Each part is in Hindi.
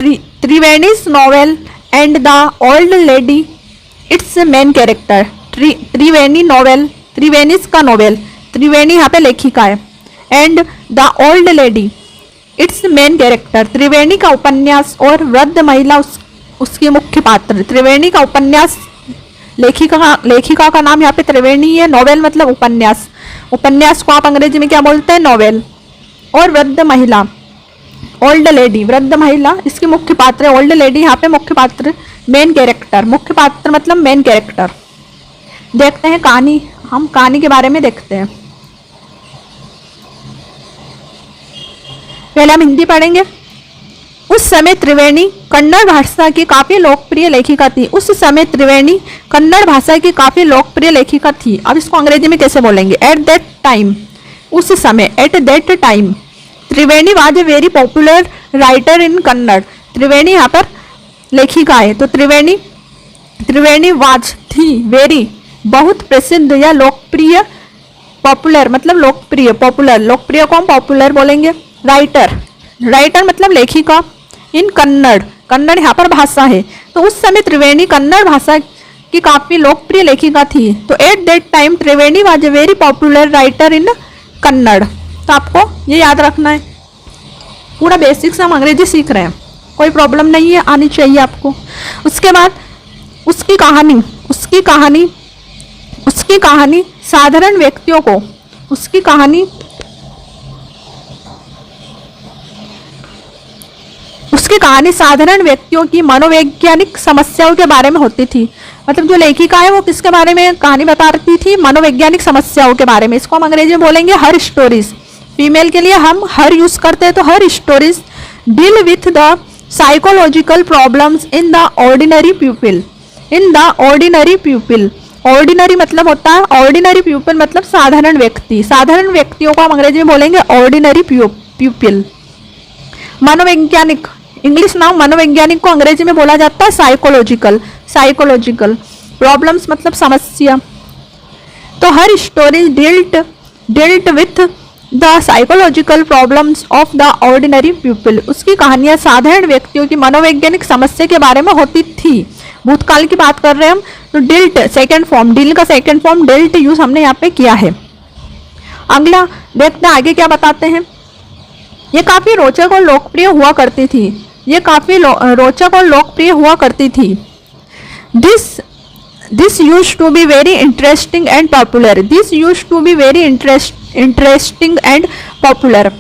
त्रिवेणीज novel and the old lady its main character. Triveni novel, Triveni's का नॉवेल, त्रिवेणी यहाँ पे लेखिका है, and the old lady its main character, Triveni का उपन्यास और वृद्ध महिला उसकी मुख्य पात्र। त्रिवेणी का उपन्यास, लेखिका का नाम यहाँ पे त्रिवेणी है, नॉवेल मतलब उपन्यास, उपन्यास को आप अंग्रेजी में क्या बोलते हैं, नॉवेल, और वृद्ध महिला ओल्ड लेडी, वृद्ध महिला इसकी मुख्य पात्र है। ओल्ड लेडी यहाँ पे मुख्य पात्र, मेन कैरेक्टर, मुख्य पात्र मतलब मेन कैरेक्टर। देखते हैं कहानी, हम कहानी के बारे में देखते हैं। पहले हम हिंदी पढ़ेंगे। उस समय त्रिवेणी कन्नड़ भाषा की काफी लोकप्रिय लेखिका थी। उस समय त्रिवेणी कन्नड़ भाषा की काफी लोकप्रिय लेखिका थी। अब इसको अंग्रेजी में कैसे बोलेंगे, एट दैट टाइम, उस समय, at that time Triveni was a very popular writer in Kannada. Triveni यहाँ पर लेखिका है, तो त्रिवेणी वाज थी, वेरी बहुत प्रसिद्ध या लोकप्रिय, पॉपुलर मतलब लोकप्रिय, पॉपुलर, लोकप्रिय को हम पॉपुलर बोलेंगे। राइटर मतलब लेखिका, इन कन्नड़, कन्नड़ यहाँ पर भाषा है, तो उस समय त्रिवेणी कन्नड़ भाषा की काफी लोकप्रिय लेखिका थी। तो eight that time Triveni was a very popular writer in Kannada. तो आपको ये याद रखना है, पूरा बेसिक्स हम अंग्रेजी सीख रहे हैं, कोई प्रॉब्लम नहीं है, आनी चाहिए आपको। उसके बाद उसकी कहानी साधारण व्यक्तियों को, उसकी कहानी साधारण व्यक्तियों की मनोवैज्ञानिक समस्याओं के बारे में होती थी। मतलब जो लेखिका है वो किसके बारे में कहानी बता रही थी, मनोवैज्ञानिक समस्याओं के बारे में। इसको हम अंग्रेजी में बोलेंगे हर स्टोरीज। फीमेल के लिए हम हर यूज करते हैं, तो her stories deal with the psychological problems in the ordinary people, in the ordinary people. Ordinary मतलब होता है, ऑर्डिनरी पीपल मतलब साधारण व्यक्ति, साधारण व्यक्तियों को हम अंग्रेजी में बोलेंगे ऑर्डिनरी पीपल। मनोवैज्ञानिक, इंग्लिश नाम मनोवैज्ञानिक को अंग्रेजी में बोला जाता है साइकोलॉजिकल, साइकोलॉजिकल प्रॉब्लम्स मतलब समस्या। तो हर story dealt with the psychological problems of the ordinary people. उसकी कहानियां साधारण व्यक्तियों की मनोवैज्ञानिक समस्या के बारे में होती थी। भूतकाल की बात कर रहे हैं हम, तो डिल्ट सेकेंड फॉर्म, डील का सेकेंड फॉर्म डिल्ट यूज हमने यहाँ पे किया है। अगला देखते हैं आगे क्या बताते हैं। ये काफी रोचक और लोकप्रिय हुआ करती थी, ये काफी रोचक और लोकप्रिय हुआ करती थी। This used to be very interesting and popular, this used to be very interesting and popular.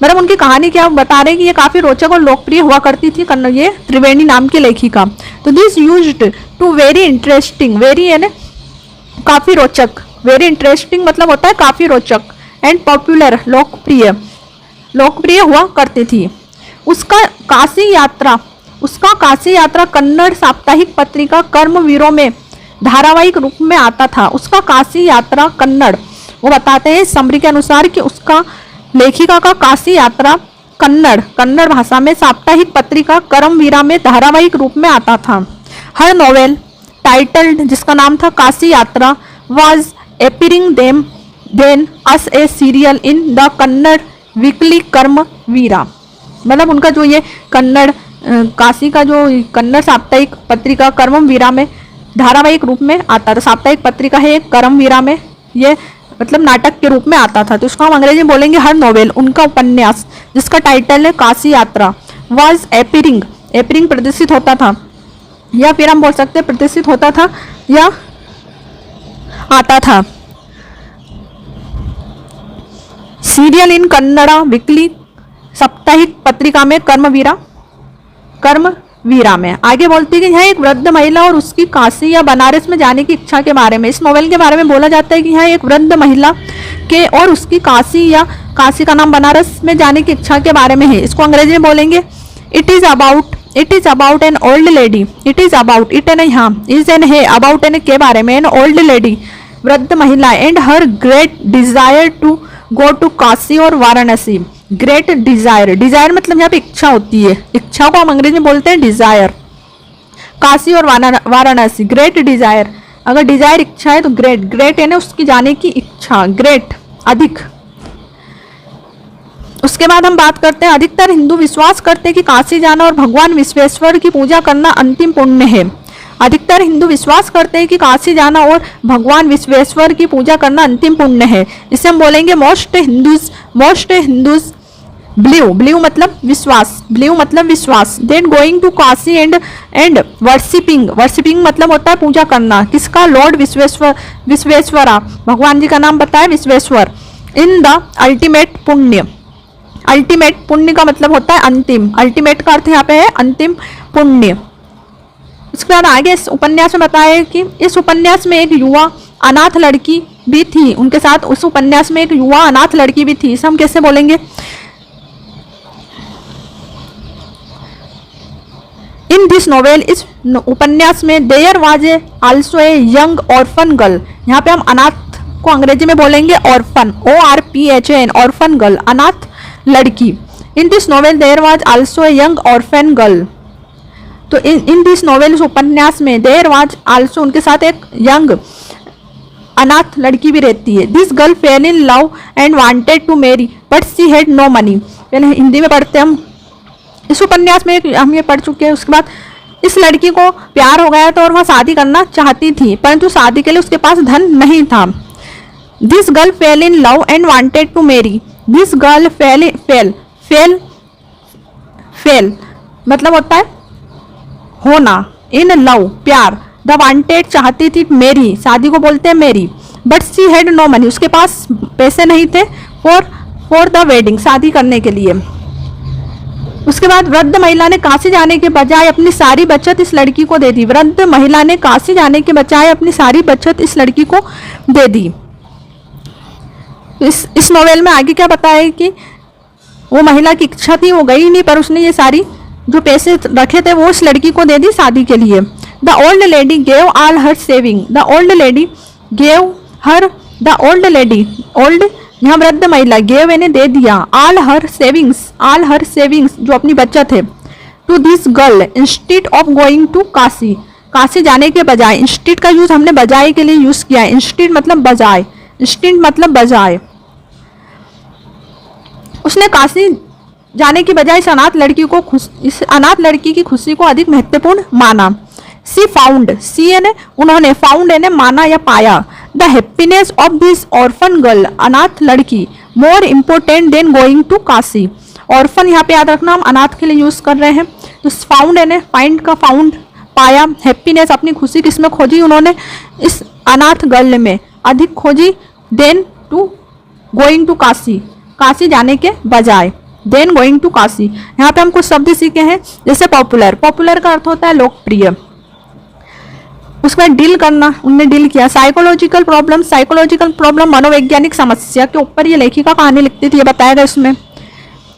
मतलब उनकी कहानी क्या बता रहे हैं कि ये काफी रोचक और लोकप्रिय हुआ करती थी, ये त्रिवेणी नाम की लेखिका। तो this used to very interesting, very यानी काफी रोचक, वेरी इंटरेस्टिंग मतलब होता है काफी रोचक, एंड पॉपुलर लोकप्रिय हुआ करती थी। उसका काशी यात्रा कन्नड़ साप्ताहिक पत्रिका कर्मवीरों में धारावाहिक रूप में आता था। उसका काशी यात्रा कन्नड़, वो बताते हैं समरी के अनुसार कि उसका लेखिका का काशी यात्रा कन्नड़ भाषा में साप्ताहिक पत्रिका कर्मवीरा में धारावाहिक रूप में आता था। हर नॉवेल टाइटल्ड, जिसका नाम था Kashi Yatra, was appearing then as a serial in the Kannada weekly Karmaveera. मतलब उनका जो ये कन्नड़ काशी का जो कन्नड़ साप्ताहिक पत्रिका कर्मवीरा में धारावाहिक रूप में आता था। साप्ताहिक पत्रिका है कर्मवीरा में, ये मतलब नाटक के रूप में आता था। तो इसको हम अंग्रेजी में बोलेंगे हर नॉवेल, उनका उपन्यास जिसका टाइटल है काशी यात्रा, वाज अपीयरिंग प्रदर्शित होता था, या फिर हम बोल सकते हैं प्रदर्शित होता था या आता था। सीरियल इन कन्नड़ा वीकली, साप्ताहिक पत्रिका में कर्मवीरा में। आगे बोलती है कि यहाँ एक वृद्ध महिला और उसकी काशी या बनारस में जाने की इच्छा के बारे में, इस नॉवेल के बारे में बोला जाता है कि यहाँ एक वृद्ध महिला के और उसकी काशी या काशी का नाम बनारस में जाने की इच्छा के बारे में है। इसको अंग्रेजी में बोलेंगे it is about an old lady, it is about, it an यहाँ इज एन है, अबाउट एन के बारे में, एन ओल्ड लेडी वृद्ध महिला, and her great desire to go to Kashi और वाराणसी। ग्रेट डिजायर, डिजायर मतलब यहाँ पे इच्छा होती है, इच्छा को हम अंग्रेजी में बोलते हैं डिजायर। काशी और वाराणसी, ग्रेट डिजायर, अगर डिजायर इच्छा है तो ग्रेट है ना उसकी जाने की इच्छा, ग्रेट अधिक। उसके बाद हम बात करते हैं, अधिकतर हिंदू विश्वास करते हैं कि काशी जाना और भगवान विश्वेश्वर की पूजा करना अंतिम पुण्य है। अधिकतर हिंदू विश्वास करते हैं कि काशी जाना और भगवान विश्वेश्वर की पूजा करना अंतिम पुण्य है। इसे हम बोलेंगे मोस्ट हिंदूज बिलीव मतलब विश्वास then going to Kashi and worshipping मतलब होता है पूजा करना, किसका? लॉर्ड विश्वेश्वरा, भगवान जी का नाम बताया विश्वेश्वर। इन द अल्टीमेट पुण्य का मतलब होता है अंतिम, अल्टीमेट का अर्थ यहाँ पे है अंतिम पुण्य। इसके बाद आगे इस उपन्यास में बताया कि इस उपन्यास में एक युवा अनाथ लड़की भी थी, उनके साथ उस उपन्यास में एक युवा अनाथ लड़की भी थी। इसे हम कैसे बोलेंगे? इन दिस नोवेल, इस उपन्यास में there was also a young orphan girl. यहाँ पे हम अनाथ को अंग्रेजी में बोलेंगे ऑर्फन, ORPHAN, ऑर्फन गर्ल, अनाथ लड़की। In this novel there was also a young orphan girl. तो इन दिस नोवेल, उस उपन्यास में देयर वाज आल्सो, उनके साथ एक यंग अनाथ लड़की भी रहती है। This girl fell in love and wanted to marry but she had no money. पहले हिंदी में पढ़ते हम, इस उपन्यास में हम ये पढ़ चुके हैं। उसके बाद इस लड़की को प्यार हो गया था और वह शादी करना चाहती थी, परंतु शादी के लिए उसके पास धन नहीं था। This girl fell in love and wanted to marry. This girl fell मतलब होता है होना, इन लव प्यार, द वांटेड चाहती थी, मेरी शादी को बोलते हैं marry, but she had no money, उसके पास पैसे नहीं थे फॉर द वेडिंग, शादी करने के लिए। उसके बाद वृद्ध महिला ने काशी जाने के बजाय अपनी सारी बचत इस लड़की को दे दी। वृद्ध महिला ने काशी जाने के बजाय अपनी सारी बचत इस लड़की को दे दी। इस नोवेल में आगे क्या बताया कि वो महिला की इच्छा थी, वो गई नहीं, पर उसने ये सारी जो पैसे रखे थे वो इस लड़की को दे दी शादी के लिए। The old lady gave all her saving. The old lady gave her, the old lady, old यहाँ वृद्ध महिला, गेव यानी दे दिया, ऑल हर सेविंग्स जो अपनी बचत है, to this girl instead of going to Kashi, Kashi जाने के बजाय। इंस्टीड का यूज हमने बजाय के लिए यूज किया है, इंस्टीड मतलब बजाय, इंस्टीड मतलब बजाय। उसने काशी जाने की बजाय इस अनाथ लड़की की खुशी को अधिक महत्वपूर्ण माना। सी फाउंड, सी यानी उन्होंने, फाउंड यानी माना या पाया, the happiness of this orphan girl, अनाथ लड़की, more important than going to Kashi. Orphan यहाँ पे याद रखना हम अनाथ के लिए यूज कर रहे हैं। तो फाउंड यानी फाइंड का फाउंड, पाया, हैप्पीनेस अपनी खुशी किसमें खोजी उन्होंने? इस अनाथ गर्ल में अधिक खोजी, than to going to Kashi, Kashi जाने के बजाय, देन गोइंग टू काशी। यहाँ पे हम कुछ शब्द सीखे हैं, जैसे पॉपुलर, पॉपुलर का अर्थ होता है लोकप्रिय। उसके बाद डील करना, उनने डील किया। साइकोलॉजिकल प्रॉब्लम मनोवैज्ञानिक समस्या के ऊपर ये लेखिका कहानी लिखती थी, ये बताया गया इसमें।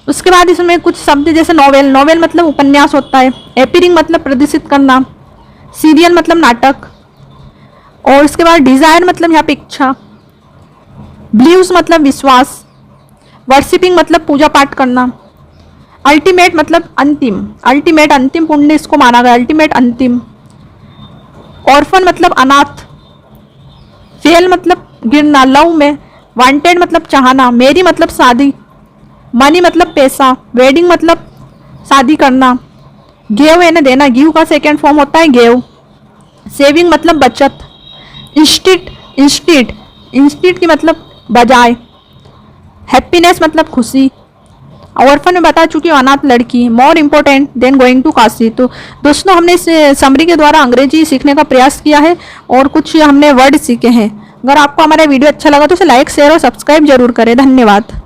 उसके बाद इसमें कुछ शब्द जैसे नॉवेल मतलब उपन्यास होता है, एपियरिंग मतलब प्रदर्शित करना, सीरियल मतलब नाटक, और उसके बाद डिजायर मतलब यहाँ पे इच्छा, बिलीव्स मतलब विश्वास, वर्शिपिंग मतलब पूजा पाठ करना, अल्टीमेट मतलब अंतिम पुण्य इसको माना गया, अल्टीमेट अंतिम। ऑर्फन मतलब अनाथ, फेल मतलब गिरना लव में, वांटेड मतलब चाहना, मेरी मतलब शादी, मनी मतलब पैसा, वेडिंग मतलब शादी करना, गेव यानी देना, गिव का सेकेंड फॉर्म होता है गेव, सेविंग मतलब बचत, इंस्टीड की मतलब बजाय, हैप्पीनेस मतलब खुशी। ऑर्फन में बता चुकी हूँ अनाथ लड़की, more important than going to Kashi. तो दोस्तों हमने इस समरी के द्वारा अंग्रेजी सीखने का प्रयास किया है और कुछ हमने वर्ड सीखे हैं। अगर आपको हमारा वीडियो अच्छा लगा तो इसे लाइक शेयर और सब्सक्राइब जरूर करें। धन्यवाद।